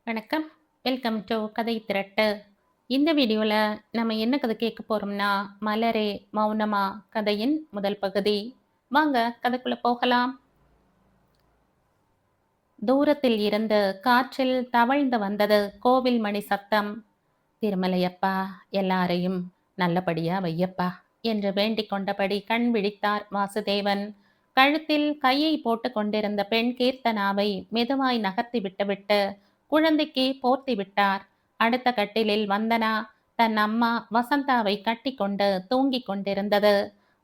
வணக்கம். Welcome to கதை திரட்டு. இந்த வீடியோல நம்ம என்ன கதை கேட்க போறோம்னா, மலரே மௌனமா கதையின் முதல் பகுதி. வாங்க கதைக்குள்ள போகலாம். தூரத்தில் இருந்து காற்றில் தவழ்ந்து வந்தது கோவில் மணி சத்தம். திருமலையப்பா, எல்லாரையும் நல்லபடியா வையப்பா என்று வேண்டிக் கொண்டபடி கண் விழித்தார் வாசுதேவன். கழுத்தில் கையை போட்டுக் கொண்டிருந்த பெண் கீர்த்தனாவை மெதுவாய் நகர்த்தி விட்டுவிட்டு குழந்தைக்கு போர்த்தி விட்டார். அடுத்த கட்டிலில் வந்தனா தன் அம்மா வசந்தாவை கட்டிக்கொண்டு தூங்கிக் கொண்டிருந்தது.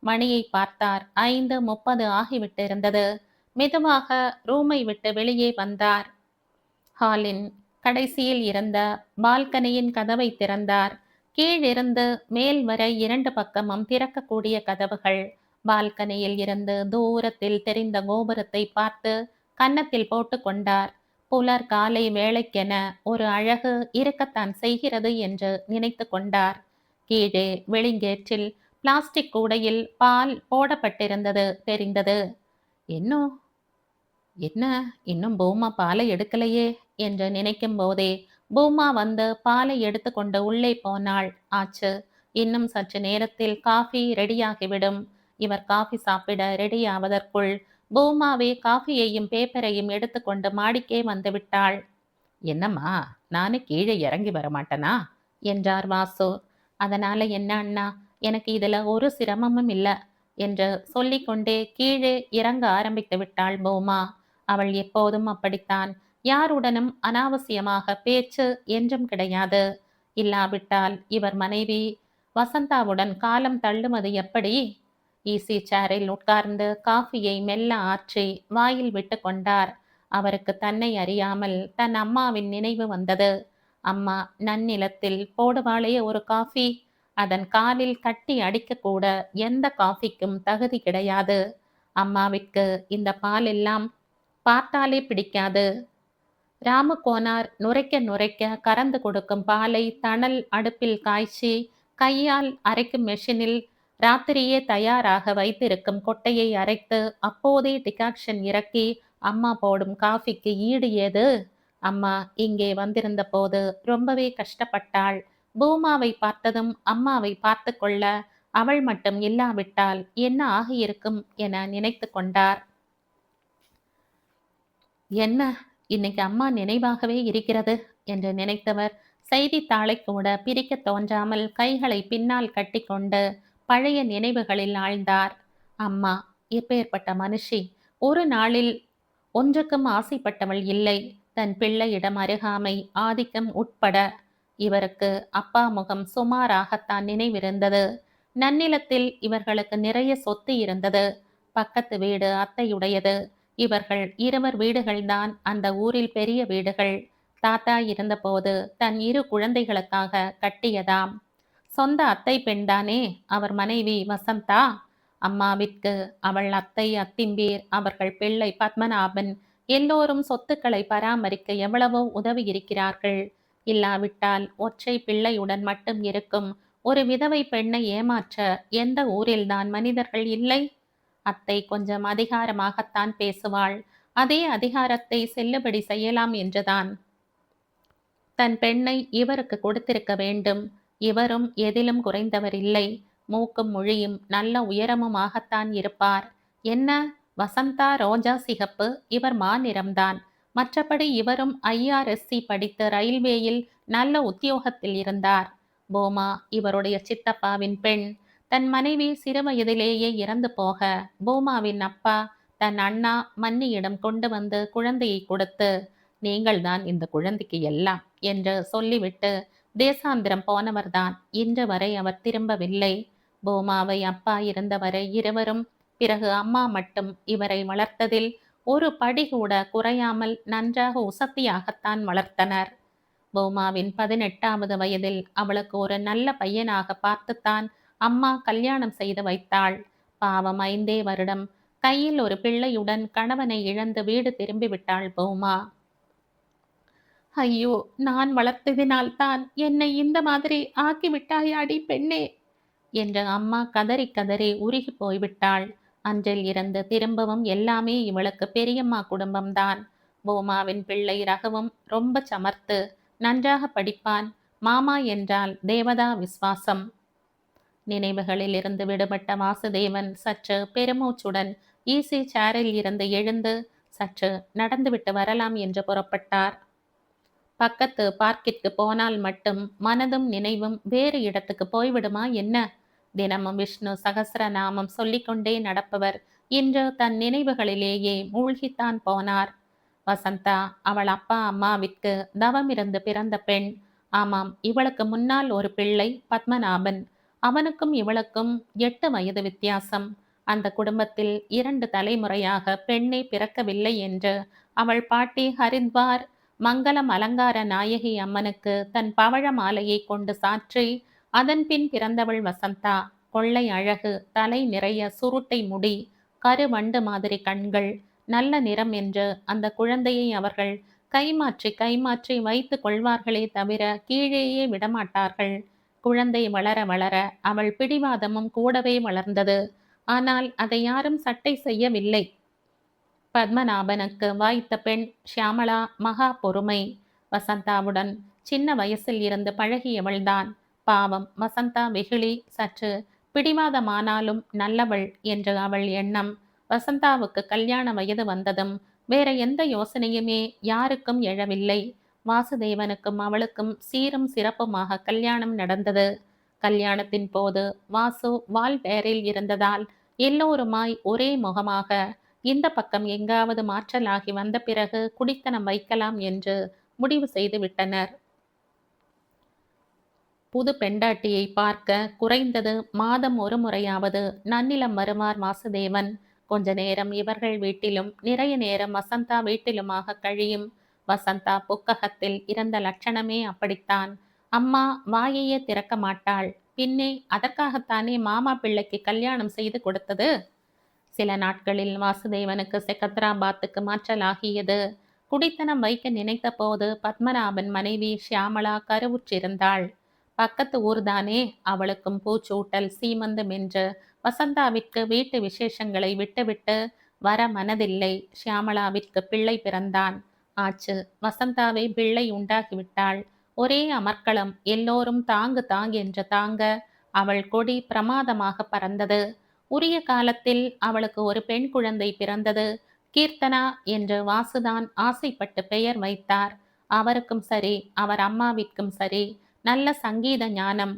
மணியை பார்த்தார். 5:30 ஆகிவிட்டிருந்தது. மெதுவாக ரூமை விட்டு வெளியே வந்தார். ஹாலின் கடைசியில் இருந்த பால்கனியின் கதவை திறந்தார். கீழிருந்து மேல் வரை 2 பக்கமும் திறக்கக்கூடிய கதவுகள். பால்கனியில் இருந்து தூரத்தில் தெரிந்த கோபுரத்தை பார்த்து கன்னத்தில் போட்டு கொண்டார். புலர் காலை வேளைக்கென ஒரு அழகு இருக்கத்தான் செய்கிறது என்று நினைத்து கொண்டார். கீழே வெளிங்கேற்றில் பிளாஸ்டிக் கூடையில் பால் போடப்பட்டிருந்தது தெரிந்தது. இன்னும் என்ன இன்னும் பூமா பாலை எடுக்கலையே என்று நினைக்கும் போதே பூமா வந்து பாலை எடுத்துக்கொண்டு உள்ளே போனாள். ஆச்சு, இன்னும் சற்று நேரத்தில் காஃபி ரெடியாகிவிடும். இவர் காஃபி சாப்பிட ரெடியாவதற்குள் பூமாவே காஃபியையும் பேப்பரையும் எடுத்துக்கொண்டு மாடிக்கே வந்து விட்டாள். என்னம்மா, நானே கீழே இறங்கி வரமாட்டேனா என்றார் வாசு. அதனால என்ன அண்ணா, எனக்கு இதுல ஒரு சிரமமும் இல்லை என்று சொல்லிக்கொண்டே கீழே இறங்க ஆரம்பித்து விட்டாள் பூமா. அவள் எப்போதும் அப்படித்தான். யாருடனும் அனாவசியமாக பேச்சு என்றும் கிடையாது. இல்லாவிட்டால் இவர் மனைவி வசந்தாவுடன் காலம் தள்ளுவது எப்படி? ஈசி சேரில் உட்கார்ந்து காஃபியை மெல்ல ஆற்றி வாயில் விட்டு கொண்டார். அவருக்கு தன்னை அறியாமல் தன் அம்மாவின் நினைவு வந்தது. அம்மா நன்னிலத்தில் போடுவாளே ஒரு காஃபி, அதன் காலில் கட்டி அடிக்கக்கூட எந்த காஃபிக்கும் தகுதி கிடையாது. அம்மாவிற்கு இந்த பால் எல்லாம் பார்த்தாலே பிடிக்காது. ராமகோனார் நுரைக்க நுரைக்க கறந்து கொடுக்கும் பாலை தணல் அடுப்பில் காய்ச்சி கையால் அரைக்கும் மெஷினில் ராத்திரியே தயாராக வைத்திருக்கும் கொட்டையை அரைத்து அப்போதே டிகாக்ஷன் இறக்கி அம்மா போடும் காஃபிக்கு ஈடு ஏது? அம்மா இங்கே வந்திருந்த போது ரொம்பவே கஷ்டப்பட்டாள். பூமாவை பார்த்ததும் அம்மாவை பார்த்து கொள்ள அவள் மட்டும் இல்லாவிட்டால் என்ன ஆகியிருக்கும் என நினைத்து கொண்டார். என்ன, இன்னைக்கு அம்மா நினைவாகவே இருக்கிறது என்று நினைத்தவர் செய்தித்தாளை கூட பிரிக்க தோன்றாமல் கைகளை பின்னால் கட்டிக்கொண்டு பழைய நினைவுகளில் ஆழ்ந்தார். அம்மா எப்பேற்பட்ட மனுஷி! ஒரு நாளில் ஒன்றுக்கும் ஆசைப்பட்டவள் இல்லை. தன் பிள்ளையிடம் அருகாமை, ஆதிக்கம் உட்பட. இவருக்கு அப்பா முகம் சுமாராகத்தான் நினைவிருந்தது. நன்னிலத்தில் இவர்களுக்கு நிறைய சொத்து இருந்தது. பக்கத்து வீடு அத்தையுடையது. இவர்கள் இருவர் வீடுகள்தான் அந்த ஊரில் பெரிய வீடுகள். தாத்தா இருந்தபோது தன் 2 குழந்தைகளுக்காக கட்டியதாம். சொந்த அத்தை பெண்தானே அவர் மனைவி வசந்தா. அம்மாவிற்கு அவள் அத்தை அத்திம்பேர், அவர்கள் பிள்ளை பத்மநாபன் எல்லோரும் சொத்துக்களை பராமரிக்க எவ்வளவோ உதவி இருக்கிறார்கள். இல்லாவிட்டால் ஒற்றை பிள்ளையுடன் மட்டும் இருக்கும் ஒரு விதவை பெண்ணை ஏமாற்ற எந்த ஊரில்தான் மனிதர்கள் இல்லை? அத்தை கொஞ்சம் அதிகாரமாகத்தான் பேசுவாள். அதே அதிகாரத்தை செல்லுபடி செய்யலாம் என்றுதான் தன் பெண்ணை இவருக்கு கொடுத்திருக்க வேண்டும். இவரும் எதிலும் குறைந்தவர் இல்லை. மூக்கும் மொழியும் நல்ல உயரமுமாகத்தான் இருப்பார். என்ன, வசந்தா ரோஜா சிகப்பு, இவர் மாநிறம்தான். மற்றபடி இவரும் IRSC படித்து ரயில்வேயில் நல்ல உத்தியோகத்தில் இருந்தார். போமா இவருடைய சித்தப்பாவின் பெண். தன் மனைவி சிறுவயதிலேயே இறந்து போக பூமாவின் அப்பா தன் அண்ணா மன்னியிடம் கொண்டு வந்து குழந்தையை கொடுத்து, நீங்கள்தான் இந்த குழந்தைக்கு எல்லாம் என்று சொல்லிவிட்டு தேசாந்திரம் போனவர்தான். இன்று வரை அவர் திரும்பவில்லை. பூமாவை அப்பா இருந்தவரை இருவரும், பிறகு அம்மா மட்டும் இவரை வளர்த்ததில் ஒரு படி கூட குறையாமல் நன்றாக உசத்தியாகத்தான் வளர்த்தனர். பூமாவின் 18வது வயதில் அவளுக்கு ஒரு நல்ல பையனாக பார்த்துத்தான் அம்மா கல்யாணம் செய்து வைத்தாள். பாவம் 5 வருடம் கையில் ஒரு பிள்ளையுடன் கணவனை இழந்து வீடு திரும்பிவிட்டாள் பூமா. ஐயோ, நான் வளர்த்ததினால்தான் என்னை இந்த மாதிரி ஆக்கிவிட்டாயாடி பெண்ணே என்று அம்மா கதறி கதறி உருகி போய்விட்டாள். அன்றில் இருந்து திரும்பவும் எல்லாமே இவளுக்கு பெரியம்மா குடும்பம்தான். பூமாவின் பிள்ளை ரகுவும் ரொம்ப சமர்த்து, நன்றாக படிப்பான். மாமா என்றால் தேவதா விஸ்வாசம். நினைவுகளில் இருந்து விடுபட்ட வாசுதேவன் சற்று பெருமூச்சுடன் ஈசி சேரில் இருந்து எழுந்து சற்று நடந்துவிட்டு வரலாம் என்று புறப்பட்டார். பக்கத்து பார்க்கிற்கு போனால் மட்டும் மனதும் நினைவும் வேறு இடத்துக்கு போய்விடுமா என்ன? தினமும் விஷ்ணு சகசிரநாமம் சொல்லிக்கொண்டே நடப்பவர் இன்று தன் நினைவுகளிலேயே மூழ்கித்தான் போனார். வசந்தா அவள் அப்பா அம்மாவிற்கு தவமிருந்து பிறந்த பெண். ஆமாம், இவளுக்கு முன்னால் ஒரு பிள்ளை பத்மநாபன். அவனுக்கும் இவளுக்கும் 8 வயது வித்தியாசம். அந்த குடும்பத்தில் 2 தலைமுறையாக பெண்ணே பிறக்கவில்லை என்று அவள் பாட்டி ஹரித்வார் மங்களம் அலங்கார நாயகி அம்மனுக்கு தன் பவழ மாலையை கொண்டு சாற்றி அதன் பின் பிறந்தவள் வசந்தா. கொள்ளை அழகு, தலை நிறைய சுருட்டை முடி, கருவண்டு மாதிரி கண்கள், நல்ல நிறம் என்று அந்த குழந்தையை அவர்கள் கைமாற்றி கைமாற்றி வைத்து கொள்வார்களே தவிர கீழேயே விடமாட்டார்கள். குழந்தை வளர வளர அவள் பிடிவாதமும் கூடவே வளர்ந்தது. ஆனால் அதை யாரும் சட்டை செய்யவில்லை. பத்மநாபனுக்கு வாய்த்த பெண் ஷியாமளா மகா பொறுமை. வசந்தாவுடன் சின்ன வயசில் இருந்து பழகியவள்தான். பாவம், வசந்தா வெகுளி, சற்று பிடிவாதமானாலும் நல்லவள் என்று அவள் எண்ணம். வசந்தாவுக்கு கல்யாண வயது வந்ததும் வேற எந்த யோசனையுமே யாருக்கும் எழவில்லை. வாசுதேவனுக்கும் அவளுக்கும் சீரும் சிறப்புமாக கல்யாணம் நடந்தது. கல்யாணத்தின் போது வாசு வால்டேரில் இருந்ததால் எல்லோருமாய் ஒரே முகமாக இந்த பக்கம் எங்காவது மாற்றலாகி வந்த பிறகு குடித்தனம் வைக்கலாம் என்று முடிவு செய்து விட்டனர். புது பெண்டாட்டியை பார்க்க குறைந்தது மாதம் ஒரு முறையாவது நன்னிலம் வருவார் வாசுதேவன். கொஞ்ச நேரம் இவர்கள் வீட்டிலும் நிறைய நேரம் வசந்தா வீட்டிலுமாக கழியும். வசந்தா புக்ககத்தில் இருந்த லட்சணமே அப்படித்தான். அம்மா வாயையே திறக்க மாட்டாள். பின்னே அதற்காகத்தானே மாமா பிள்ளைக்கு கல்யாணம் செய்து கொடுத்தது. சில நாட்களில் வாசுதேவனுக்கு செகந்திராபாத்துக்கு மாற்றலாகியது. குடித்தனம் வைக்க நினைத்த போது பத்மநாபன் மனைவி ஷியாமளா கருவுற்றிருந்தாள். பக்கத்து ஊர்தானே, அவளுக்கும் பூச்சூட்டல் சீமந்தம் என்று வசந்தாவிற்கு வீட்டு விசேஷங்களை விட்டுவிட்டு வர மனதில்லை. ஷியாமளாவிற்கு பிள்ளை பிறந்தான். ஆச்சு, வசந்தாவை பிள்ளை உண்டாகிவிட்டாள். ஒரே அமர்க்களம். எல்லோரும் தாங்கு என்று தாங்க அவள் கொடி பிரமாதமாக பறந்தது. உரிய காலத்தில் அவளுக்கு ஒரு பெண் குழந்தை பிறந்தது. கீர்த்தனா என்று வாசுதான் ஆசைப்பட்டு பெயர் வைத்தார். அவருக்கும் சரி, அவர் அம்மாவிற்கும் சரி நல்ல சங்கீத ஞானம்.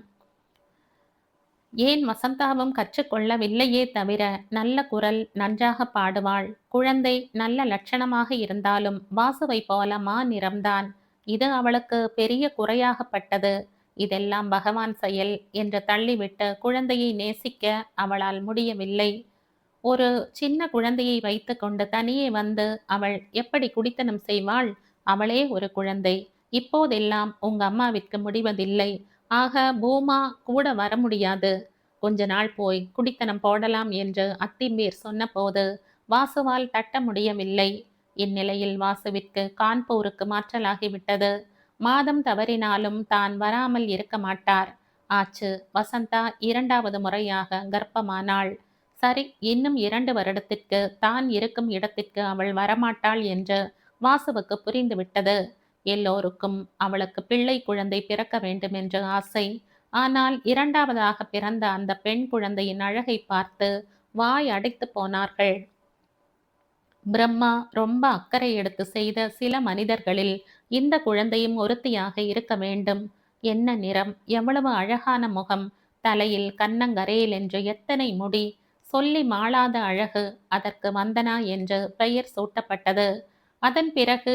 ஏன் வசந்தாவும் கற்றுக்கொள்ளவில்லையே தவிர நல்ல குரல், நன்றாக பாடுவாள். குழந்தை நல்ல லட்சணமாக இருந்தாலும் வாசுவை போல நிறம்தான். இது அவளுக்கு பெரிய குறையாகப்பட்டது. இதெல்லாம் பகவான் செயல் என்று தள்ளிவிட்டு குழந்தையை நேசிக்க அவளால் முடியவில்லை. ஒரு சின்ன குழந்தையை வைத்து கொண்டு தனியே வந்து அவள் எப்படி குடித்தனம் செய்வாள்? அவளே ஒரு குழந்தை. இப்போதெல்லாம் உங்க அம்மாவிற்கு முடிவதில்லை. ஆக பூமா கூட வர முடியாது. கொஞ்ச நாள் போய் குடித்தனம் போடலாம் என்று அத்திம்பேர் சொன்னபோது வாசுவால் தட்ட முடியவில்லை. இந்நிலையில் வாசுவிற்கு கான்பூருக்கு மாற்றலாகிவிட்டது. மாதம் தவறினாலும் தான் வராமல் இருக்க மாட்டார். ஆச்சு, வசந்தா 2வது முறையாக கர்ப்பமானாள். சரி, இன்னும் 2 வருடத்திற்கு தான் இருக்கும் இடத்திற்கு அவள் வரமாட்டாள் என்று வாசுவுக்கு புரிந்துவிட்டது. எல்லோருக்கும் அவளுக்கு பிள்ளை குழந்தை பிறக்க வேண்டும் என்று ஆசை. ஆனால் 2வதாக பிறந்த அந்த பெண் குழந்தையின் அழகை பார்த்து வாய் அடைத்து போனார்கள். பிரம்மா ரொம்ப அக்கறை எடுத்து செய்த சில மனிதர்களில் இந்த குழந்தையும் ஒருத்தியாக இருக்க வேண்டும். என்ன நிறம், எவ்வளவு அழகான முகம், தலையில் கன்னங்கரையில் என்று எத்தனை முடி, சொல்லி மாளாத அழகு. அதற்கு வந்தனா என்று பெயர் சூட்டப்பட்டது. அதன் பிறகு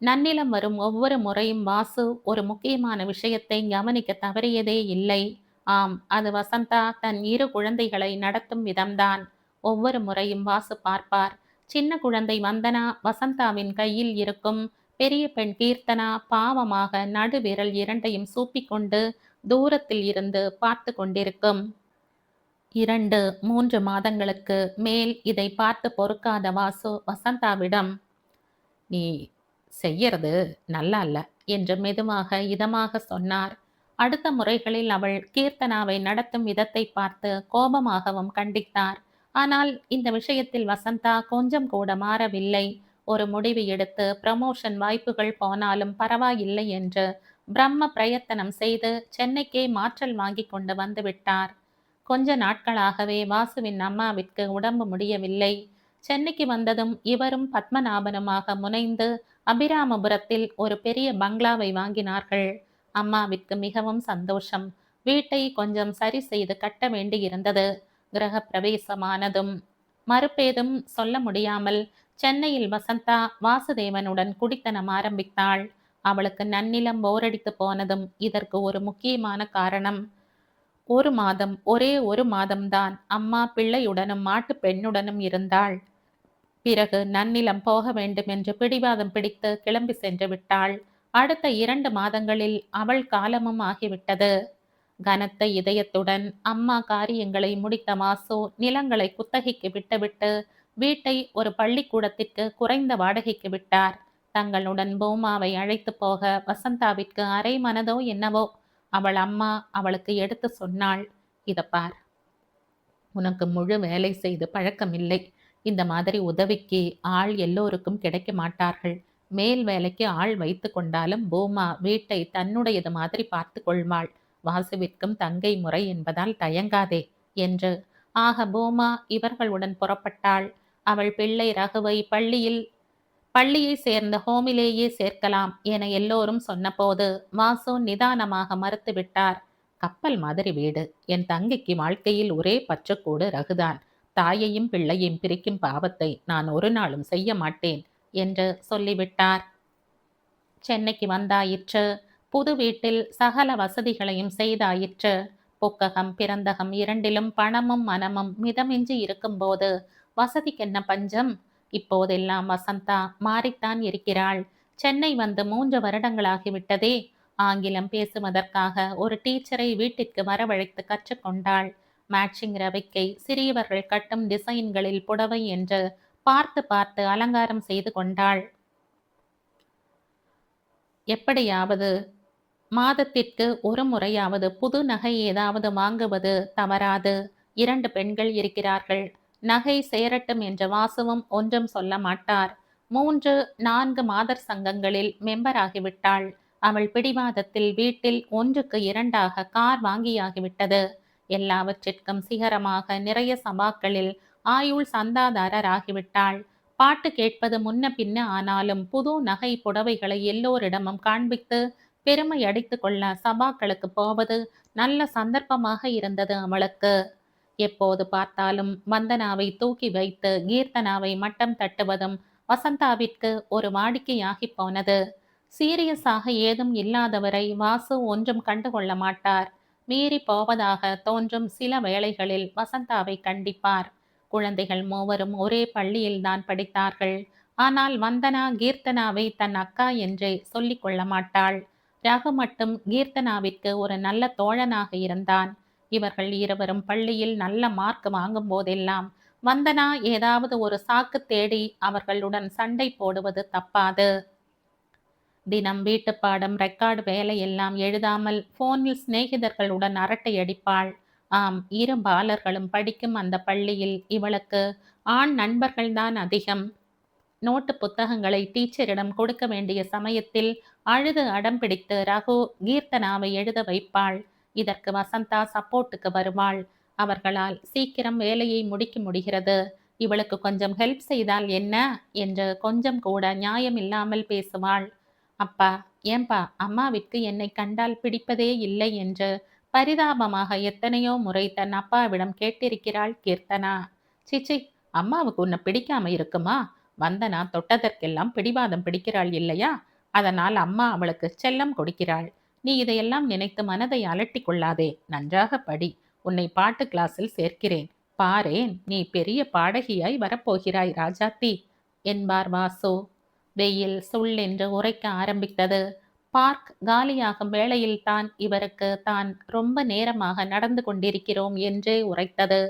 நன்னிலம் வரும் ஒவ்வொரு முறையும் வாசு ஒரு முக்கியமான விஷயத்தை கவனிக்க தவறியதே இல்லை. ஆம், அது வசந்தா தன் 2 குழந்தைகளை நடத்தும் விதம்தான். ஒவ்வொரு முறையும் வாசு பார்ப்பார். சின்ன குழந்தை வந்தனா வசந்தாவின் கையில் இருக்கும். பெரிய பெண் கீர்த்தனா பாவமாக நடுவிரல் 2ஐயும் சூப்பிக்கொண்டு தூரத்தில் இருந்து பார்த்து கொண்டிருக்கும். 2-3 மாதங்களுக்கு மேல் இதை பார்த்து பொறுக்காத வாசு வசந்தாவிடம், நீ செய்யறது நல்லா இல்ல என்று மெதுவாக இதமாக சொன்னார். அடுத்த முறைகளில் அவள் கீர்த்தனாவை நடத்தும் விதத்தை பார்த்து கோபமாகவும் கண்டித்தார். ஆனால் இந்த விஷயத்தில் வசந்தா கொஞ்சம் கூட மாறவில்லை. ஒரு முடிவு எடுத்து ப்ரமோஷன் வாய்ப்புகள் போனாலும் பரவாயில்லை என்று பிரம்ம பிரயத்தனம் செய்து சென்னைக்கே மாற்றல் வாங்கி கொண்டு வந்து விட்டார். கொஞ்ச நாட்களாகவே வாசுவின் அம்மாவிற்கு உடம்பு முடியவில்லை. சென்னைக்கு வந்ததும் இவரும் பத்மநாபனுமாக முனைந்து அபிராமபுரத்தில் ஒரு பெரிய பங்களாவை வாங்கினார்கள். அம்மாவிற்கு மிகவும் சந்தோஷம். வீட்டை கொஞ்சம் சரி செய்து கட்ட வேண்டியிருந்தது. கிரக பிரவேசமானதும் மறுபேதும் சொல்ல முடியாமல் சென்னையில் வசந்தா வாசுதேவனுடன் குடித்தனம் ஆரம்பித்தாள். அவளுக்கு நன்னிலம் போரடித்து போனதும் இதற்கு ஒரு முக்கியமான காரணம். ஒரே ஒரு மாதம்தான் அம்மா பிள்ளையுடனும் மாட்டு பெண்ணுடனும் இருந்தாள். பிறகு நன்னிலம் போக வேண்டும் என்று பிடிவாதம் பிடித்து கிளம்பி சென்று விட்டாள். அடுத்த 2 மாதங்களில் அவள் காலமும் ஆகிவிட்டது. கனத்த இதயத்துடன் அம்மா காரியங்களை முடித்த வாசு நிலங்களை குத்தகைக்கு விட்டுவிட்டு வீட்டை ஒரு பள்ளிக்கூடத்திற்கு குறைந்த வாடகைக்கு விட்டார். தங்களுடன் பூமாவை அழைத்து போக வசந்தாவிற்கு அரை மனதோ என்னவோ. அவள் அம்மா அவளுக்கு எடுத்து சொன்னாள், இதப்பார், உனக்கு முழு வேலை செய்து பழக்கமில்லை. இந்த மாதிரி உதவிக்கு ஆள் எல்லோருக்கும் கிடைக்க மாட்டார்கள். மேல் வேலைக்கு ஆள் வைத்து கொண்டாலும் பூமா வீட்டை தன்னுடையது மாதிரி பார்த்து கொள்வாள். வாசுவிற்கும் தங்கை முறை என்பதால் தயங்காதே என்று. ஆக பூமா இவர்களுடன் புறப்பட்டாள். அவள் பிள்ளை ரகுவை பள்ளியை சேர்ந்த ஹோமிலேயே சேர்க்கலாம் என எல்லோரும் சொன்னபோது வாசு நிதானமாக மறுத்துவிட்டார். கப்பல் மாதிரி வீடு. என் தங்கைக்கு வாழ்க்கையில் ஒரே பச்சைக்கூடு ரகுதான். தாயையும் பிள்ளையும் பிரிக்கும் பாவத்தை நான் ஒரு நாளும் செய்ய மாட்டேன் என்று சொல்லிவிட்டார். சென்னைக்கு வந்தாயிற்று. புது வீட்டில் சகல வசதிகளையும் செய்தாயிற்று. புக்ககம் பிறந்தகம் இரண்டிலும் பணமும் மனமும் மிதமின்றி இருக்கும்போது வசதிக்கென்ன பஞ்சம்? இப்போதெல்லாம் வசந்தா மாறித்தான் இருக்கிறாள். சென்னை வந்து 3 வருடங்களாகிவிட்டதே. ஆங்கிலம் பேசுவதற்காக ஒரு டீச்சரை வீட்டிற்கு வரவழைத்து கற்றுக்கொண்டாள். மேட்சிங் ரவிக்கை, சிறியவர்கள் கட்டும் டிசைன்களில் புடவை என்று பார்த்து பார்த்து அலங்காரம் செய்து கொண்டாள். எப்படியாவது மாதத்திற்கு ஒரு முறையாவது புது நகை ஏதாவது வாங்குவது தவறாது. 2 பெண்கள் இருக்கிறார்கள். நகை சேரட்டும் என்ற வாசுவும் ஒன்றும் சொல்ல மாட்டார். 3, 4 மாதர் சங்கங்களில் மெம்பர் ஆகிவிட்டாள். அவள் பிடிவாதத்தில் வீட்டில் 1க்கு 2ஆக கார் வாங்கியாகிவிட்டது. எல்லாவற்றிற்கும் சிகரமாக நிறைய சபாக்களில் ஆயுள் சந்தாதாரர் ஆகிவிட்டாள். பாட்டு கேட்பது முன்ன பின்ன ஆனாலும் புது நகை புடவைகளை எல்லோரிடமும் காண்பித்து பெருமை அடித்து கொள்ள சபாக்களுக்கு போவது நல்ல சந்தர்ப்பமாக இருந்தது அவளுக்கு. எப்போது பார்த்தாலும் வந்தனாவை தூக்கி வைத்து கீர்த்தனாவை மட்டம் தட்டுவதும் வசந்தாவிற்கு ஒரு வாடிக்கையாகி போனது. சீரியஸாக ஏதும் இல்லாதவரை வாசு ஒன்றும் கண்டுகொள்ள மாட்டார். மீறி போவதாக தோன்றும் சில வேளைகளில் வசந்தாவை கண்டிப்பார். குழந்தைகள் மூவரும் ஒரே பள்ளியில்தான் படித்தார்கள். ஆனால் வந்தனா கீர்த்தனாவை தன் அக்கா என்றே சொல்லிக் கொள்ள மாட்டாள். ரகு மட்டும் கீர்த்தனாவிற்கு ஒரு நல்ல தோழனாக இருந்தான். இவர்கள் இருவரும் பள்ளியில் நல்ல மார்க் வாங்கும் போதெல்லாம் வந்தனா ஏதாவது ஒரு சாக்கு தேடி அவர்களுடன் சண்டை போடுவது தப்பாது. தினம் வீட்டு பாடம் ரெக்கார்டு வேலை எல்லாம் எழுதாமல் போனில் சிநேகிதர்களுடன் அரட்டை அடிப்பாள். ஆம், 2 பாலர்களும் படிக்கும் அந்த பள்ளியில் இவளுக்கு ஆண் நண்பர்கள்தான் அதிகம். நோட்டு புத்தகங்களை டீச்சரிடம் கொடுக்க வேண்டிய சமயத்தில் அழுது அடம் பிடித்து ரகு கீர்த்தனாவை எழுத வைப்பாள். இதற்கு வசந்தா சப்போர்ட்டுக்கு வருவாள். அவர்களால் சீக்கிரம் வேலையை முடிக்க முடிகிறது. இவளுக்கு கொஞ்சம் ஹெல்ப் செய்தால் என்ன என்று கொஞ்சம் கூட நியாயமில்லாமல் பேசுவாள். அப்பா, ஏன்பா அம்மாவிற்கு என்னை கண்டால் பிடிப்பதே இல்லை என்று பரிதாபமாக எத்தனையோ முறை தன் அப்பாவிடம் கேட்டிருக்கிறாள் கீர்த்தனா. சிச்சி, அம்மாவுக்கு உன்னை பிடிக்காம இருக்குமா? வந்தனா தொட்டதற்கெல்லாம் பிடிவாதம் பிடிக்கிறாள் இல்லையா? அதனால் அம்மா அவளுக்கு செல்லம் கொடுக்கிறாள். நீ இதையெல்லாம் நினைத்து மனதை அலட்டி கொள்ளாதே. நன்றாக படி. உன்னை பாட்டு கிளாஸில் சேர்க்கிறேன். பாரேன், நீ பெரிய பாடகியாய் வரப்போகிறாய் ராஜாத்தி என்பார் வாசு. வெயில் சுள்ளென்று உரைக்க ஆரம்பித்தது. பார்க் காலியாகும் வேளையில் தான் இவருக்கு தான் ரொம்ப நேரமாக நடந்து கொண்டிருக்கிறோம் என்றே உரைத்தது.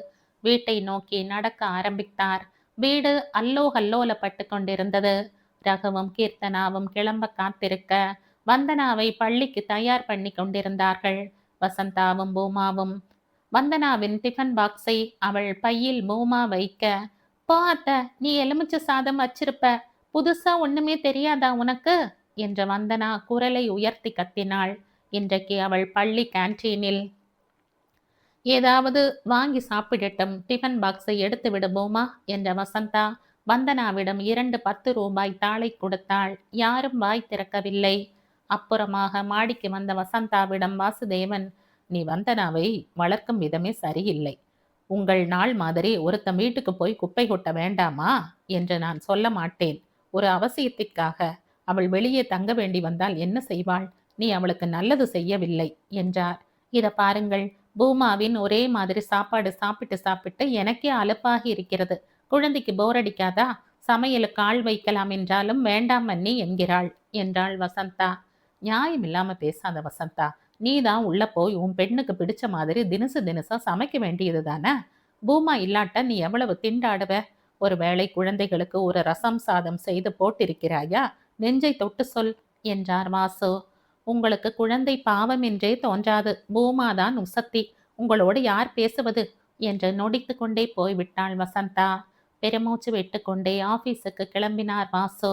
வீட்டை நோக்கி நடக்க ஆரம்பித்தார். வீடு அல்லோகல்லோலப்பட்டு கொண்டிருந்தது. ரகுவும் கீர்த்தனாவும் கிளம்ப காத்திருக்க வந்தனாவை பள்ளிக்கு தயார் பண்ணி கொண்டிருந்தார்கள். வசந்தாவும் பூமாவும். வந்தனாவின் டிஃபன் பாக்ஸை அவள் பையில் பூமா வைக்க, போ அத்த, நீ எலுமிச்சை சாதம் வச்சிருப்ப, புதுசா ஒண்ணுமே தெரியாதா உனக்கு என்ற வந்தனா குரலை உயர்த்தி கத்தினாள். இன்றைக்கு அவள் பள்ளி கேன்டீனில் ஏதாவது வாங்கி சாப்பிடட்டும், டிஃபன் பாக்ஸை எடுத்து விடுவோமா என்ற வசந்தா வந்தனாவிடம் 2 10 ரூபாய் தாளை கொடுத்தாள். யாரும் வாய் திறக்கவில்லை. அப்புறமாக மாடிக்கு வந்த வசந்தாவிடம் வாசுதேவன், நீ வந்தனாவை வளர்க்கும் விதமே சரியில்லை. உங்கள் நாள் மாதிரி ஒருத்தன் வீட்டுக்கு போய் குப்பை கொட்ட வேண்டாமா என்று நான் சொல்ல மாட்டேன். ஒரு அவசியத்திற்காக அவள் வெளியே தங்க வேண்டி வந்தால் என்ன செய்வாள்? நீ அவளுக்கு நல்லது செய்யவில்லை என்றார். இத பாருங்கள், பூமாவின் ஒரே மாதிரி சாப்பாடு சாப்பிட்டு சாப்பிட்டு எனக்கே அலுப்பாகி இருக்கிறது. குழந்தைக்கு போர் அடிக்காதா? சமையலுக்கு ஆள் வைக்கலாம் என்றாலும் வேண்டாம் அண்ணி என்கிறாள் என்றாள் வசந்தா. நியாயம் இல்லாம பேசாத வசந்தா. நீதான் உள்ள போய் உன் பெண்ணுக்கு பிடிச்ச மாதிரி தினசா சமைக்க வேண்டியது தானே. பூமா இல்லாட்ட நீ எவ்வளவு திண்டாடுவ? ஒருவேளை குழந்தைகளுக்கு ஒரு ரசம் சாதம் செய்து போட்டிருக்கிறாயா? நெஞ்சை தொட்டு சொல் என்றார் வாசு. உங்களுக்கு குழந்தை பாவம் என்றே தோன்றாது. பூமாதான் உசத்தி. உங்களோடு யார் பேசுவது என்று நொடித்து கொண்டே போய்விட்டாள் வசந்தா. பெருமூச்சு விட்டுக்கொண்டே ஆபீஸுக்கு கிளம்பினார் வாசு.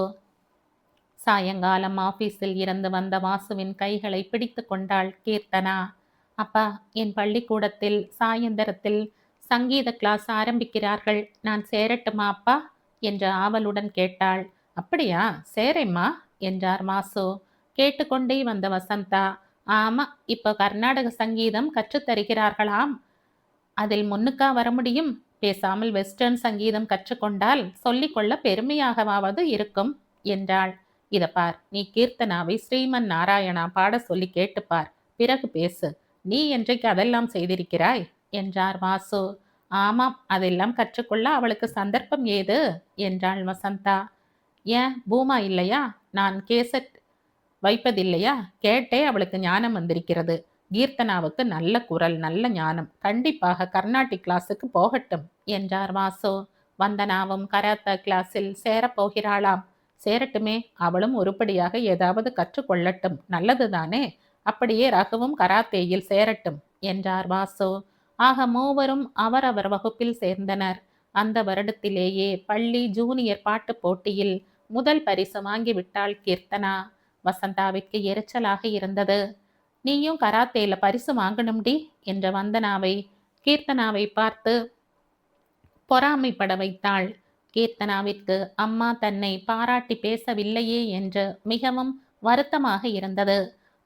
சாயங்காலம் ஆபீஸில் இருந்து வந்த வாசுவின் கைகளை பிடித்து கொண்டாள் கீர்த்தனா. அப்பா, என் பள்ளிக்கூடத்தில் சாயந்தரத்தில் சங்கீத கிளாஸ் ஆரம்பிக்கிறார்கள். நான் சேரட்டுமா அப்பா என்று ஆவலுடன் கேட்டாள். அப்படியா, சேரேம்மா என்றார் வாசு. கேட்டுக்கொண்டே வந்த வசந்தா, ஆமா, இப்போ கர்நாடக சங்கீதம் கற்றுத்தருகிறார்களாம். அதில் முன்னுக்கா வர முடியும்? பேசாமல் வெஸ்டர்ன் சங்கீதம் கற்றுக்கொண்டால் சொல்லிக்கொள்ள பெருமையாகவாவது இருக்கும் என்றாள். இத பார், நீ கீர்த்தனாவை ஸ்ரீமன் நாராயணா பாட சொல்லி கேட்டுப்பார், பிறகு பேசு. நீ என்றைக்கு அதெல்லாம் செய்திருக்கிறாய் என்றார் வாசு. ஆமாம், அதெல்லாம் கற்றுக்கொள்ள அவளுக்கு சந்தர்ப்பம் ஏது என்றாள் வசந்தா. ஏன் பூமா இல்லையா? நான் கேசட் வைப்பதில்லையா? கேட்டே அவளுக்கு ஞானம் வந்திருக்கிறது. கீர்த்தனாவுக்கு நல்ல குரல், நல்ல ஞானம். கண்டிப்பாக கர்நாடிக் கிளாஸுக்கு போகட்டும் என்றார் வாசு. வந்தனாவும் கராத்தா கிளாஸில் சேரப்போகிறாளாம். சேரட்டுமே, அவளும் உருப்படியாக ஏதாவது கற்றுக்கொள்ளட்டும், நல்லதுதானே. அப்படியே ரகுவும் கராத்தேயில் சேரட்டும் என்றார் வாசு. ஆக மூவரும் அவரவர் வகுப்பில் சேர்ந்தனர். அந்த வருடத்திலேயே பள்ளி ஜூனியர் பாட்டு போட்டியில் முதல் பரிசு வாங்கிவிட்டாள் கீர்த்தனா. வசந்தாவிற்கு எரிச்சலாக இருந்தது. நீயும் கராத்தேல பரிசு வாங்கணும்டி என்ற வந்தனாவை கீர்த்தனாவை பார்த்து பொறாமைப்பட வைத்தாள். கீர்த்தனாவிற்கு அம்மா தன்னை பாராட்டி பேசவில்லையே என்று மிகவும் வருத்தமாக இருந்தது.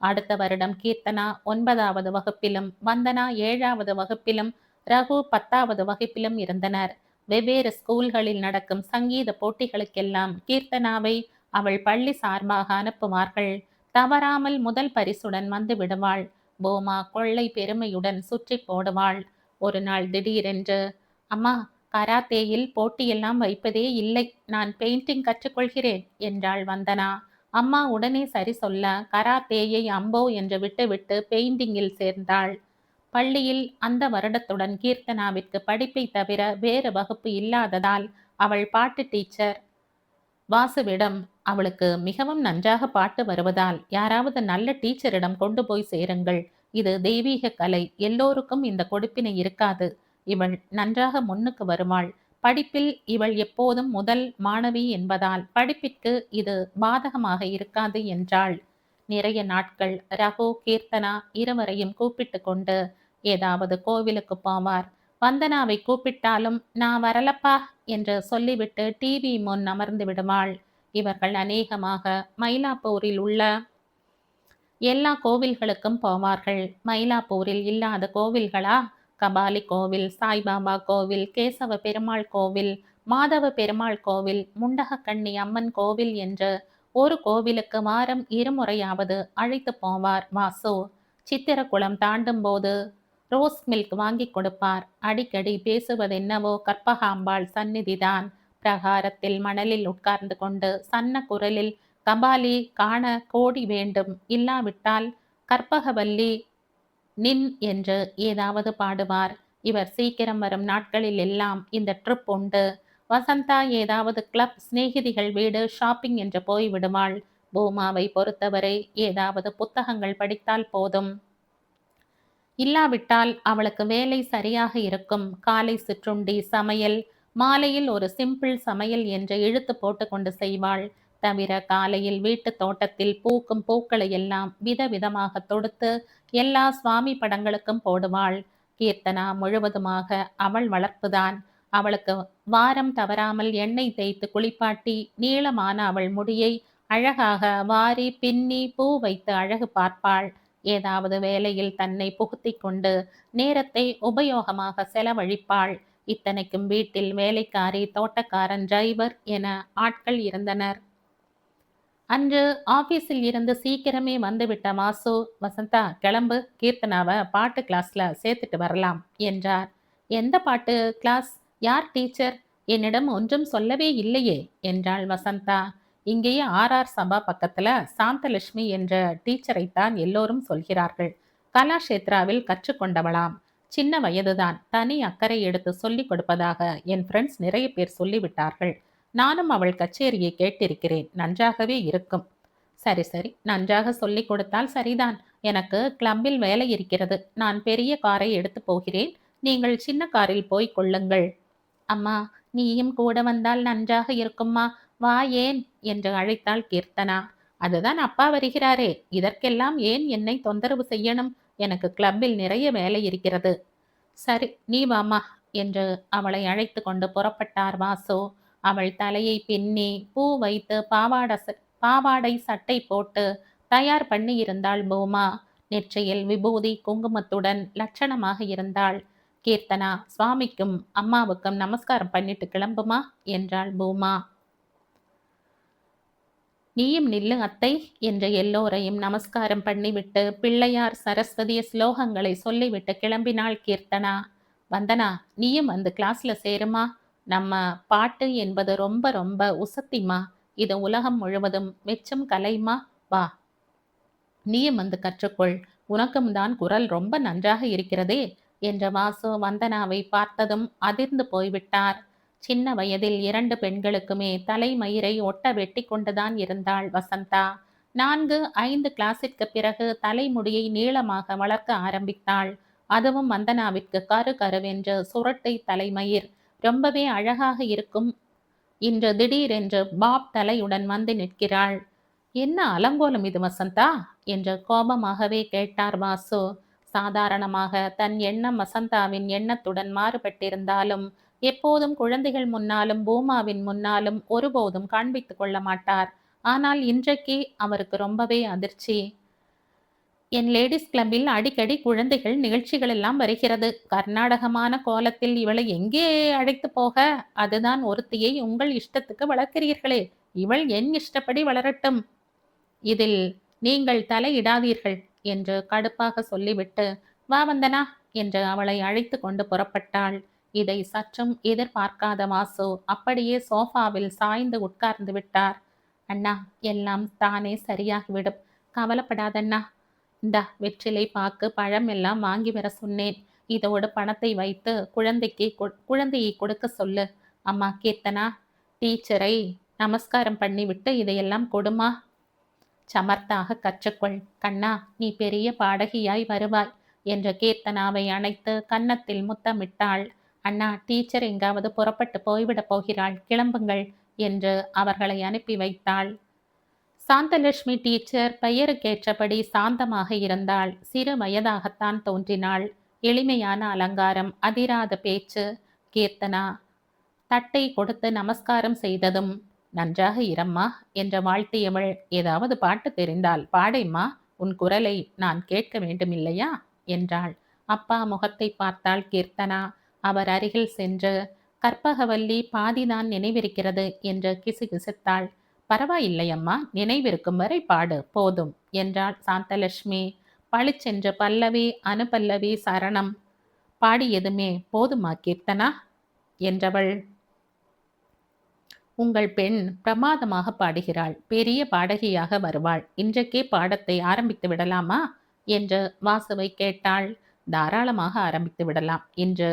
அடுத்த வருடம் கீர்த்தனா 9வது வகுப்பிலும் வந்தனா 7வது வகுப்பிலும் ரகு 10வது வகுப்பிலும் இருந்தனர். வெவ்வேறு ஸ்கூல்களில் நடக்கும் சங்கீத போட்டிகளுக்கெல்லாம் கீர்த்தனாவை அவள் பள்ளி சார்பாக அனுப்புவார்கள். தவறாமல் முதல் பரிசுடன் வந்து விடுவாள். பூமா கொள்ளை பெருமையுடன் சுற்றி போடுவாள். ஒரு நாள் திடீரென்று, அம்மா, கராத்தேயில் போட்டியெல்லாம் வைப்பதே இல்லை, நான் பெயிண்டிங் கற்றுக்கொள்கிறேன் என்றாள் வந்தனா. அம்மா உடனே சரி சொல்ல கராத்தேயை அம்போ என்று விட்டுவிட்டு பெயிண்டிங்கில் சேர்ந்தாள். பள்ளியில் அந்த வருடத்துடன் கீர்த்தனாவிற்கு படிப்பை தவிர வேறு வகுப்பு இல்லாததால் அவள் பாட்டு டீச்சர் வாசுவிடம், அவளுக்கு மிகவும் நன்றாக பாட்டு வருவதால் யாராவது நல்ல டீச்சரிடம் கொண்டு போய் சேருங்கள். இது தெய்வீக கலை, எல்லோருக்கும் இந்த கொடுப்பினை இருக்காது. இவள் நன்றாக முன்னுக்கு வருவாள். படிப்பில் இவள் எப்போதும் முதல் மாணவி என்பதால் படிப்பிற்கு இது பாதகமாக இருக்காது என்றாள். நிறைய நாட்கள் ரகு கீர்த்தனா இருவரையும் கூப்பிட்டு கொண்டு ஏதாவது கோவிலுக்கு போவார். வந்தனாவை கூப்பிட்டாலும் நான் வரலப்பா என்று சொல்லிவிட்டு டிவி முன் அமர்ந்து விடுவாள். இவர்கள் அநேகமாக மயிலாப்பூரில் உள்ள எல்லா கோவில்களுக்கும் போவார்கள். மயிலாப்பூரில் இல்லாத கோவில்களா? கபாலி கோவில், சாய்பாபா கோவில், கேசவ பெருமாள் கோவில், மாதவ பெருமாள் கோவில், முண்டகக்கண்ணி அம்மன் கோவில் என்று ஒரு கோவிலுக்கு வாரம் 2 முறையாவது அழைத்து போவார் வாசு. சித்திரக்குளம் தாண்டும் போது ரோஸ் மில்க் வாங்கி கொடுப்பார். அடிக்கடி பேசுவதென்னவோ கற்பகாம்பாள் சந்நிதிதான். பிரகாரத்தில் மணலில் உட்கார்ந்து கொண்டு சன்ன குரலில் கபாலி காண கோடி வேண்டும், இல்லாவிட்டால் கற்பகவல்லி நின் என்று ஏதாவது பாடுவார். இவர் சீக்கிரம் வரும் நாட்களில் எல்லாம் இந்த ட்ரிப் உண்டு. வசந்தா ஏதாவது கிளப், சிநேகிதிகள் வீடு, ஷாப்பிங் என்று போய் விடுவாள். பூமாவை பொறுத்தவரை ஏதாவது புத்தகங்கள் படித்தால் போதும். இல்லாவிட்டால் அவளுக்கு வேலை சரியாக இருக்கும். காலை சிற்றுண்டி, சமையல், மாலையில் ஒரு சிம்பிள் சமையல் என்று இழுத்து போட்டு கொண்டு செய்வாள். தவிர காலையில் வீட்டு தோட்டத்தில் பூக்கும் பூக்களை எல்லாம் விதவிதமாக தொடுத்து எல்லா சுவாமி படங்களுக்கும் போடுவாள். கீர்த்தனா முழுவதுமாக அவள் வளர்ப்புதான். அவளுக்கு வாரம் தவறாமல் எண்ணெய் தேய்த்து குளிப்பாட்டி நீளமான அவள் முடியை அழகாக வாரி பின்னி பூ வைத்து அழகு பார்ப்பாள். ஏதாவது வேலையில் தன்னை புகுத்தி கொண்டு நேரத்தை உபயோகமாக செலவழிப்பாள். இத்தனைக்கும் வீட்டில் வேலைக்காரி, தோட்டக்காரன், டிரைவர் என ஆட்கள் இருந்தனர். அன்று ஆபீஸில் இருந்து சீக்கிரமே வந்துவிட்ட வாசு, வசந்தா கிளம்பு, கீர்த்தனாவை பாட்டு கிளாஸ்ல சேர்த்துட்டு வரலாம் என்றார். எந்த பாட்டு கிளாஸ்? யார் டீச்சர்? என்னிடம் ஒன்றும் சொல்லவே இல்லையே என்றாள் வசந்தா. இங்கேயே ஆர்ஆர் சபா பக்கத்துல சாந்தலட்சுமி என்ற டீச்சரைத்தான் எல்லோரும் சொல்கிறார்கள். கலாஷேத்ராவில் கற்றுக்கொண்டவளாம். சின்ன வயதுதான், தனி அக்கறை எடுத்து சொல்லிக் கொடுப்பதாக என் ஃப்ரெண்ட்ஸ் நிறைய பேர் சொல்லிவிட்டார்கள். நானும் அவள் கச்சேரியை கேட்டிருக்கிறேன், நன்றாகவே இருக்கும். சரி சரி, நன்றாக சொல்லிக் கொடுத்தால் சரிதான். எனக்கு கிளப்பில் வேலை இருக்கிறது. நான் பெரிய காரை எடுத்து போகிறேன். நீங்கள் சின்ன காரில் போய் கொள்ளுங்கள். அம்மா, நீயும் கூட வந்தால் நன்றாக இருக்கும்மா, வா ஏன் என்று அழைத்தாள் கீர்த்தனா. அதுதான் அப்பா வருகிறாரே, இதற்கெல்லாம் ஏன் என்னை தொந்தரவு செய்யணும்? எனக்கு கிளப்பில் நிறைய வேலை இருக்கிறது. சரி, நீ வாமா என்று அவளை அழைத்து கொண்டு புறப்பட்டார் வாசு. அவள் தலையை பின்னி பூ வைத்து பாவாடை சட்டை போட்டு தயார் பண்ணி இருந்தாள் பூமா. நெற்றியில் விபூதி குங்குமத்துடன் லட்சணமாக இருந்தாள். கீர்த்தனா, சுவாமிக்கும் அம்மாவுக்கும் நமஸ்காரம் பண்ணிட்டு கிளம்புமா என்றாள் பூமா. நீயும் நில்லு அத்தை என்று எல்லோரையும் நமஸ்காரம் பண்ணிவிட்டு பிள்ளையார் சரஸ்வதி ஸ்லோகங்களை சொல்லிவிட்டு கிளம்பினாள் கீர்த்தனா. வந்தனா, நீயும் வந்து கிளாஸ்ல சேருமா. நம்ம பாட்டு என்பது ரொம்ப ரொம்ப உசத்திமா. இது உலகம் முழுவதும் மெச்சும் கலைமா. வா, நீயும் வந்து கற்றுக்கொள். உனக்கும் தான் குரல் ரொம்ப நன்றாக இருக்கிறதே என்ற வாசு வந்தனாவை பார்த்ததும் அதிர்ந்து போய்விட்டார். சின்ன வயதில் 2 பெண்களுக்குமே தலைமயிரை ஒட்ட வெட்டி கொண்டுதான் இருந்தாள் வசந்தா. 4-5 கிளாஸிற்கு பிறகு தலைமுடியை நீளமாக வளர்க்க ஆரம்பித்தாள். அதுவும் வந்தனாவிற்கு கரு கருவென்று சுரட்டை தலைமயிர் ரொம்பவே அழகாக இருக்கும். இன்று திடீரென்று பாப் தலையுடன் வந்து நிற்கிறாள். என்ன அலங்கோலம் இது வசந்தா என்று கோபமாகவே கேட்டார் வாசு. சாதாரணமாக தன் எண்ணம் வசந்தாவின் எண்ணத்துடன் மாறுபட்டிருந்தாலும் எப்போதும் குழந்தைகள் முன்னாலும் பூமாவின் முன்னாலும் ஒருபோதும் காண்பித்துக் கொள்ள மாட்டார். ஆனால் இன்றைக்கு அவருக்கு ரொம்பவே அதிர்ச்சி. என் லேடிஸ் கிளப்பில் அடிக்கடி குழந்தைகள் நிகழ்ச்சிகள் எல்லாம் வருகிறது. கர்நாடகமான கோலத்தில் இவளை எங்கே அழைத்து போக? அதுதான் ஒருத்தியை உங்கள் இஷ்டத்துக்கு வளர்க்கிறீர்களே, இவள் என் இஷ்டப்படி வளரட்டும். இதில் நீங்கள் தலையிடாதீர்கள் என்று கடுப்பாக சொல்லிவிட்டு, வா வந்தனா என்று அவளை அழைத்து கொண்டு புறப்பட்டாள். இதை சற்றும் எதிர்பார்க்காத வாசு அப்படியே சோஃபாவில் சாய்ந்து உட்கார்ந்து விட்டார். அண்ணா, எல்லாம் தானே சரியாகிவிடும், கவலைப்படாதண்ணா. இந்தா வெற்றிலை பாக்கு பழம் எல்லாம் வாங்கி வர சொன்னேன். இதோடு பணத்தை வைத்து குழந்தையை கொடுக்க சொல்லு. அம்மா கீர்த்தனா, டீச்சரை நமஸ்காரம் பண்ணிவிட்டு இதையெல்லாம் கொடுமா. சமர்த்தாக கற்றுக்கொள் கண்ணா, நீ பெரிய பாடகியாய் வருவாய் என்ற கீர்த்தனாவை அணைத்து கன்னத்தில் முத்தமிட்டாள். அண்ணா, டீச்சர் எங்காவது புறப்பட்டு போய்விடப் போகிறாள், கிளம்புங்கள் என்று அவர்களை அனுப்பி வைத்தாள். சாந்தலட்சுமி டீச்சர் பெயருக்கேற்றபடி சாந்தமாக இருந்தாள். சிறு வயதாகத்தான் தோன்றினாள். எளிமையான அலங்காரம், அதிராத பேச்சு. கீர்த்தனா தட்டை கொடுத்து நமஸ்காரம் செய்ததும், நன்றாக இரம்மா என்று வாழ்த்தியவள், ஏதாவது பாட்டு தெரிந்தால் பாடைம்மா, உன் குரலை நான் கேட்க வேண்டுமில்லையா என்றாள். அப்பா முகத்தை பார்த்தாள் கீர்த்தனா. அவர் அருகில் சென்று, கற்பகவல்லி பாதிதான் நினைவிருக்கிறது என்று கிசுகிசுத்தாள். பரவாயில்லையம்மா, நினைவிருக்கும் வரை பாடு போதும் என்றாள் சாந்தலட்சுமி. பளிச்சென்று பல்லவி அனுபல்லவி சரணம் பாடியதுமே போதுமா கீர்த்தனா என்றவள். உங்கள் பெண் பிரமாதமாக பாடுகிறாள், பெரிய பாடகியாக வருவாள். இன்றைக்கே பாடத்தை ஆரம்பித்து விடலாமா என்று வாசுவை கேட்டாள். தாராளமாக ஆரம்பித்து விடலாம். இன்று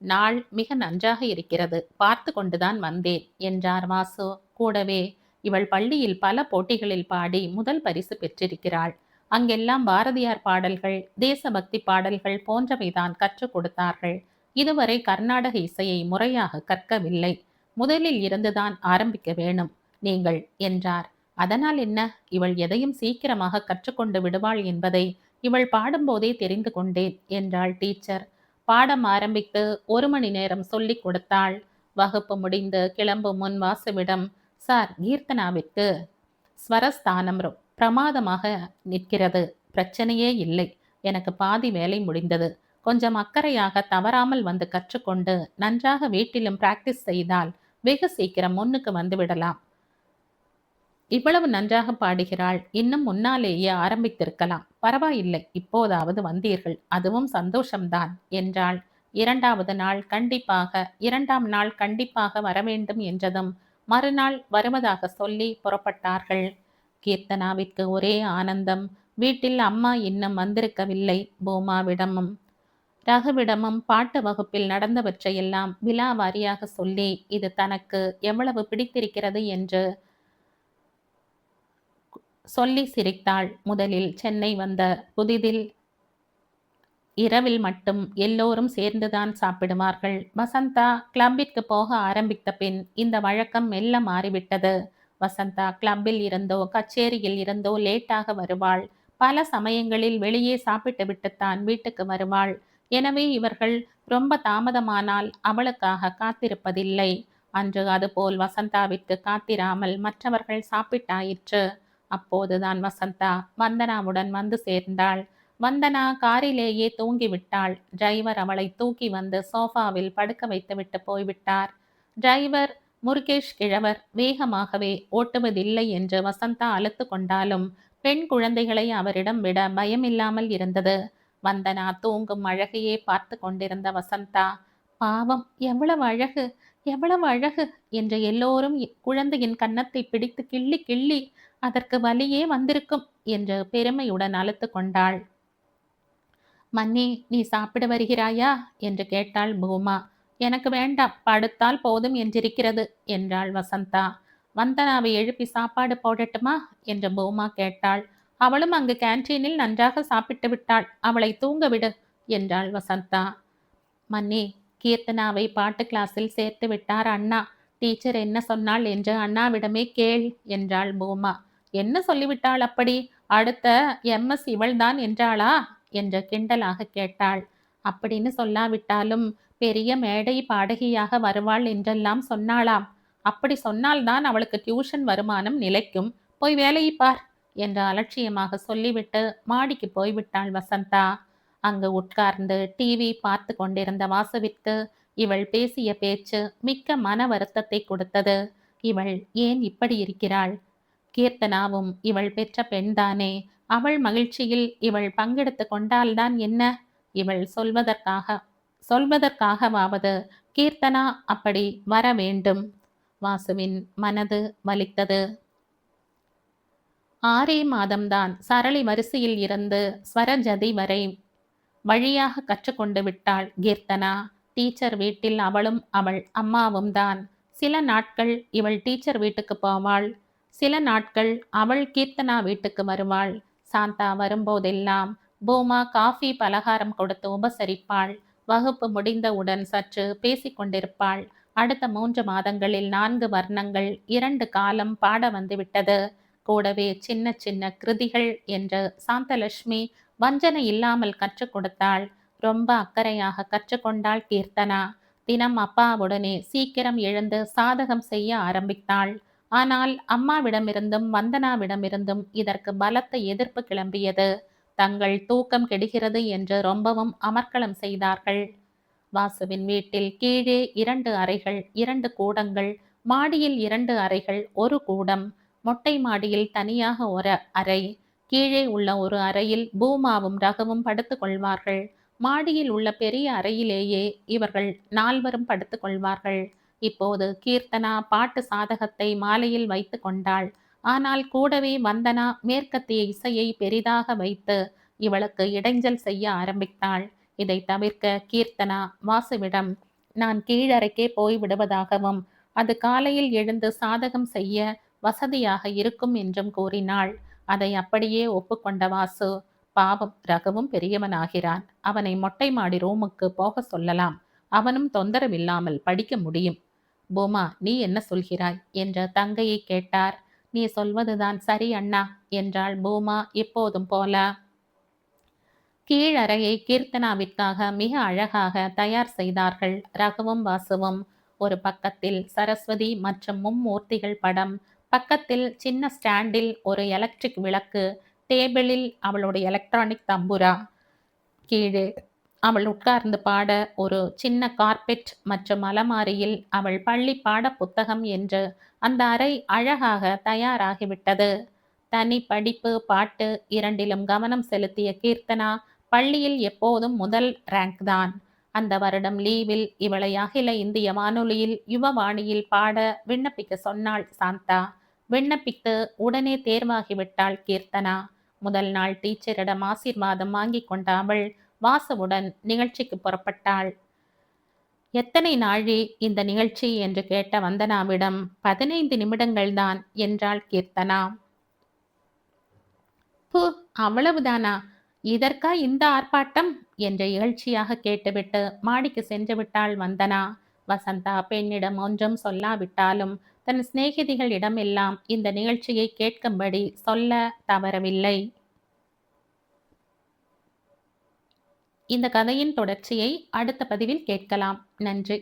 நாள் மிக நன்றாக இருக்கிறது, பார்த்து கொண்டுதான் வந்தேன் என்றார் வாசு. கூடவே, இவள் பள்ளியில் பல போட்டிகளில் பாடி முதல் பரிசு பெற்றிருக்கிறாள். அங்கெல்லாம் பாரதியார் பாடல்கள், தேசபக்தி பாடல்கள் போன்றவைதான் கற்றுக் கொடுத்தார்கள். இதுவரை கர்நாடக இசையை முறையாக கற்கவில்லை. முதலில் இருந்துதான் ஆரம்பிக்க வேணும் நீங்கள் என்றார். அதனால் என்ன? இவள் எதையும் சீக்கிரமாக கற்றுக்கொண்டு விடுவாள் என்பதை இவள் பாடும்போதே தெரிந்து கொண்டேன் என்றாள் டீச்சர். பாடம் ஆரம்பித்து 1 மணி நேரம் சொல்லிக் கொடுத்தாள். வகுப்பு முடிந்து கிளம்பும் முன் வாசுவிடம், சார், கீர்த்தனாவிற்கு ஸ்வரஸ்தானம் பிரமாதமாக நிற்கிறது. பிரச்சனையே இல்லை. எனக்கு பாதி வேலை முடிந்தது. கொஞ்சம் அக்கறையாக தவறாமல் வந்து கற்றுக்கொண்டு நன்றாக வீட்டிலும் பிராக்டிஸ் செய்தால் வெகு சீக்கிரம் முன்னுக்கு வந்து விடலாம். இவ்வளவு நன்றாக பாடுகிறாள். இன்னும் முன்னாலேயே ஆரம்பித்திருக்கலாம். பரவாயில்லை, இப்போதாவது வந்தீர்கள், அதுவும் சந்தோஷம்தான் என்றாள். 2ஆம் நாள் கண்டிப்பாக வரவேண்டும் என்றதும் மறுநாள் வருவதாக சொல்லி புறப்பட்டார்கள். கீர்த்தனாவிற்கு ஒரே ஆனந்தம். வீட்டில் அம்மா இன்னும் வந்திருக்கவில்லை. பூமாவிடமும் ரகுவிடமும் பாட்டு வகுப்பில் நடந்தவற்றையெல்லாம் விலாவாரியாக சொல்லி இது தனக்கு எவ்வளவு பிடித்திருக்கிறது என்று சொல்லி சிரித்தாள். முதலில் சென்னை வந்த புதிதில் இரவில் மட்டும் எல்லோரும் சேர்ந்துதான் சாப்பிடுவார்கள். வசந்தா கிளப்பிற்கு போக ஆரம்பித்த பின் இந்த வழக்கம் மெல்ல மாறிவிட்டது. வசந்தா கிளப்பில் இருந்தோ கச்சேரியில் இருந்தோ லேட்டாக வருவாள். பல சமயங்களில் வெளியே சாப்பிட்டு விட்டுத்தான் வீட்டுக்கு வருவாள். எனவே இவர்கள் ரொம்ப தாமதமானால் அவளுக்காக காத்திருப்பதில்லை. அன்று அதுபோல் வசந்தாவிற்கு காத்திராமல் மற்றவர்கள் சாப்பிட்டாயிற்று. அப்போதுதான் வசந்தா வந்தனாவுடன் வந்து சேர்ந்தாள். வந்தனா காரிலேயே தூங்கிவிட்டாள். டிரைவர் அவளை தூக்கி வந்து சோஃபாவில் படுக்க வைத்துவிட்டு போய்விட்டார். டிரைவர் முருகேஷ் கிழவர் வேகமாகவே ஓட்டுவதில்லை என்று வசந்தா அழுத்து கொண்டாலும் பெண் குழந்தைகளை அவரிடம் விட பயமில்லாமல் இருந்தது. வந்தனா தூங்கும் அழகையே பார்த்து கொண்டிருந்த வசந்தா, பாவம், எவ்வளவு அழகு, எவ்வளவு அழகு என்று எல்லோரும் குழந்தையின் கன்னத்தை பிடித்து கிள்ளி கிள்ளி அதற்கு வலியே வந்திருக்கும் என்று பெருமையுடன் அழுத்து கொண்டாள். மன்னி, நீ சாப்பிட வருகிறாயா என்று கேட்டாள் பூமா. எனக்கு வேண்டாம், படுத்தால் போதும் என்றிருக்கிறது என்றாள் வசந்தா. வந்தனாவை எழுப்பி சாப்பாடு போடட்டுமா என்று பூமா கேட்டாள். அவளும் அங்கு கேன்டீனில் நன்றாக சாப்பிட்டு விட்டாள், அவளை தூங்க விடு என்றாள் வசந்தா. மன்னி, கீர்த்தனாவை பாட்டு கிளாஸில் சேர்த்து விட்டார் அண்ணா. டீச்சர் என்ன சொன்னாள் என்று அண்ணாவிடமே கேள் என்றாள் பூமா. என்ன சொல்லிவிட்டாள் அப்படி? அடுத்த MS இவள்தான் என்றாளா என்று கிண்டலாக கேட்டாள். அப்படின்னு சொல்லாவிட்டாலும் பெரிய மேடை பாடகியாக வருவாள் என்றெல்லாம் சொன்னாளாம். அப்படி சொன்னால்தான் அவளுக்கு டியூஷன் வருமானம் நிலைக்கும். போய் வேலையை பார் என்று அலட்சியமாக சொல்லிவிட்டு மாடிக்கு போய்விட்டாள் வசந்தா. அங்கு உட்கார்ந்து டிவி பார்த்து கொண்டிருந்த வாசுவிற்கு இவள் பேசிய பேச்சு மிக்க மன வருத்தத்தை கொடுத்தது. இவள் ஏன் இப்படி இருக்கிறாள்? கீர்த்தனாவும் இவள் பெற்ற பெண்தானே. அவள் மகிழ்ச்சியில் இவள் பங்கெடுத்து கொண்டால்தான் என்ன? இவள் சொல்வதற்காகவாவது கீர்த்தனா அப்படி வர வேண்டும். வாசுவின் மனது வலித்தது. 6 மாதம்தான் சரளி வரிசையில் இருந்து ஸ்வரஜதி வரை வழியாக கற்றுக்கொண்டு விட்டாள் கீர்த்தனா. டீச்சர் வீட்டில் அவளும் அவள் அம்மாவும் தான். சில நாட்கள் இவள் டீச்சர் வீட்டுக்கு போவாள். சில நாட்கள் அவள் கீர்த்தனா வீட்டுக்கு வருவாள். சாந்தா வரும்போதெல்லாம் பூமா காஃபி பலகாரம் கொடுத்து உபசரிப்பாள். வகுப்பு முடிந்தவுடன் சற்று பேசிக்கொண்டிருப்பாள். அடுத்த 3 மாதங்களில் 4 வர்ணங்கள் 2 காலம் பாட வந்துவிட்டது. கூடவே சின்ன சின்ன கிருதிகள் என்று சாந்தலட்சுமி வஞ்சனை இல்லாமல் கற்றுக் கொடுத்தாள். ரொம்ப அக்கறையாக கற்றுக்கொண்டாள் கீர்த்தனா. தினம் அப்பாவுடனே சீக்கிரம் எழுந்து சாதகம் செய்ய ஆரம்பித்தாள். ஆனால் அம்மாவிடமிருந்தும் வந்தனாவிடமிருந்தும் இதற்கு பலத்த எதிர்ப்பு கிளம்பியது. தங்கள் தூக்கம் கெடுகிறது என்று ரொம்பவும் அமர்க்களம் செய்தார்கள். வாசுவின் வீட்டில் கீழே 2 அறைகள், 2 கூடங்கள், மாடியில் 2 அறைகள், 1 கூடம், மொட்டை மாடியில் தனியாக ஒரு அறை. கீழே உள்ள ஒரு அறையில் பூமாவும் ரகுவும் படுத்து கொள்வார்கள். மாடியில் உள்ள பெரிய அறையிலேயே இவர்கள் 4வரும் படுத்து கொள்வார்கள். இப்போது கீர்த்தனா பாட்டு சாதகத்தை மாலையில் வைத்து கொண்டாள். ஆனால் கூடவே வந்தனா மேற்கத்திய இசையை பெரிதாக வைத்து இவளுக்கு இடைஞ்சல் செய்ய ஆரம்பித்தாள். இதை தவிர்க்க கீர்த்தனா வாசுவிடம், நான் கீழறைக்கே போய் விடுவதாகவும் அது காலையில் எழுந்து சாதகம் செய்ய வசதியாக இருக்கும் என்றும் கூறினாள். அதை அப்படியே ஒப்புக்கொண்ட வாசு, பாவம், ரகுவும் பெரியவனாகிறான், அவனை மொட்டை மாடி ரூமுக்கு போக சொல்லலாம், அவனும் தொந்தரவில்லாமல் படிக்க முடியும். பூமா, நீ என்ன சொல்கிறாய் என்ற தங்கையை கேட்டார். நீ சொல்வதுதான் சரி அண்ணா என்றாள் பூமா எப்போதும் போல. கீழறையை கீர்த்தனாவிற்காக மிக அழகாக தயார் செய்தார்கள் ரகுவும் வாசுவும். ஒரு பக்கத்தில் சரஸ்வதி மற்றும் மும்மூர்த்திகள் படம், பக்கத்தில் சின்ன ஸ்டாண்டில் ஒரு எலக்ட்ரிக் விளக்கு, டேபிளில் அவளுடைய எலக்ட்ரானிக் தம்புரா, கீழே அவள் உட்கார்ந்து பாட ஒரு சின்ன கார்பெட் மற்றும் அலமாரியில் அவள் பள்ளி பாட புத்தகம் என்று அந்த அறை அழகாக தயாராகிவிட்டது. தனி படிப்பு பாட்டு இரண்டிலும் கவனம் செலுத்திய கீர்த்தனா பள்ளியில் எப்போதும் முதல் ரேங்க் தான். அந்த வருடம் லீவில் இவளை அகில இந்திய வானொலியில் யுவவாணியில் பாட விண்ணப்பிக்க சொன்னாள் சாந்தா. விண்ணப்பித்து உடனே தேர்வாகிவிட்டாள் கீர்த்தனா. முதல் நாள் டீச்சரிடம் ஆசீர்வாதம் வாங்கி கொண்ட அவள் வாசுவுடன் நிகழ்ச்சிக்கு புறப்பட்டாள். எத்தனை நாழி இந்த நிகழ்ச்சி என்று கேட்ட வந்தனாவிடம் 15 நிமிடங்கள்தான் என்றாள் கீர்த்தனா. பு, அவ்வளவுதானா? இதற்கா இந்த ஆர்ப்பாட்டம் என்று இகழ்ச்சியாக கேட்டுவிட்டு மாடிக்கு சென்று விட்டாள் வந்தனா. வசந்தா பெண்ணிடம் ஒன்றும் சொல்லாவிட்டாலும் தன் சிநேகிதிகளிடம் எல்லாம் இந்த நிகழ்ச்சியை கேட்கும்படி சொல்ல தவறவில்லை. இந்த கதையின் தொடர்ச்சியை அடுத்த பதிவில் கேட்கலாம். நன்றி.